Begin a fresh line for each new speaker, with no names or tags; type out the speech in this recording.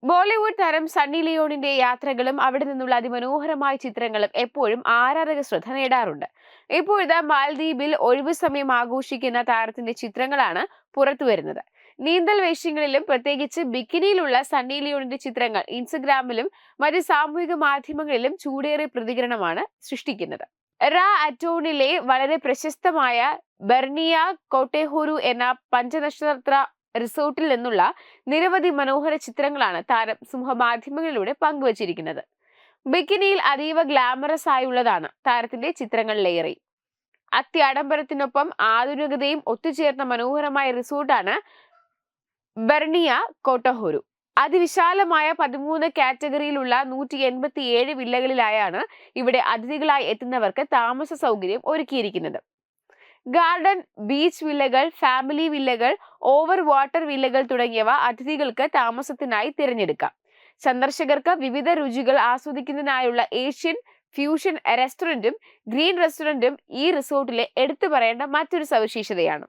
ബോളിവുഡ് താരം സണ്ണി ലിയോണിന്റെ യാത്രകളും അവിടെ നിന്നുള്ള അതിമനോഹരമായ ചിത്രങ്ങളും എപ്പോഴും ആരാധക ശ്രദ്ധ നേടാറുണ്ട്. ഇപ്പോഴത്തെ മാൽദ്വീപിൽ ഒഴിവു സമയം ആഘോഷിക്കുന്ന താരത്തിന്റെ ചിത്രങ്ങളാണ് പുറത്തുവരുന്നത്. നീന്തൽ വേഷങ്ങളിലും പ്രത്യേകിച്ച് ബിക്കിനിയിലുള്ള സണ്ണി ലിയോണിന്റെ ചിത്രങ്ങൾ ഇൻസ്റ്റഗ്രാമിലും മറ്റ് സാമൂഹിക മാധ്യമങ്ങളിലും ചൂടേറിയ പ്രതികരണമാണ് സൃഷ്ടിക്കുന്നത്. റാ അറ്റോണിലെ വളരെ പ്രശസ്തമായ ബെർണിയ കോട്ടെഹോരു എന്ന പഞ്ചനക്ഷത്ര റിസോർട്ടിൽ നിന്നുള്ള നിരവധി മനോഹര ചിത്രങ്ങളാണ് താരം സമൂഹമാധ്യമങ്ങളിലൂടെ പങ്കുവച്ചിരിക്കുന്നത്. ബിക്കിനിയിൽ അതീവ ഗ്ലാമറസ് ആയുള്ളതാണ് താരത്തിന്റെ ചിത്രങ്ങളിലേറെ. അത്യാഡംബരത്തിനൊപ്പം ആധുനികതയും ഒത്തുചേർന്ന മനോഹരമായ റിസോർട്ടാണ് ബെർണിയ കോട്ടഹോരു. അതിവിശാലമായ 13 കാറ്റഗറിയിലുള്ള 187 വില്ലകളിലായാണ് ഇവിടെ അതിഥികളായി എത്തുന്നവർക്ക് താമസ സൗകര്യം ഒരുക്കിയിരിക്കുന്നത്. ഗാർഡൻ, ബീച്ച് വില്ലകൾ, ഫാമിലി വില്ലകൾ, ഓവർ വാട്ടർ വില്ലകൾ തുടങ്ങിയവ അതിഥികൾക്ക് താമസത്തിനായി തിരഞ്ഞെടുക്കാം. സന്ദർശകർക്ക് വിവിധ രുചികൾ ആസ്വദിക്കുന്നതിനായുള്ള ഏഷ്യൻ ഫ്യൂഷൻ റെസ്റ്റോറന്റും ഗ്രീൻ റെസ്റ്റോറന്റും ഈ റിസോർട്ടിലെ എടുത്തു പറയേണ്ട മറ്റൊരു സവിശേഷതയാണ്.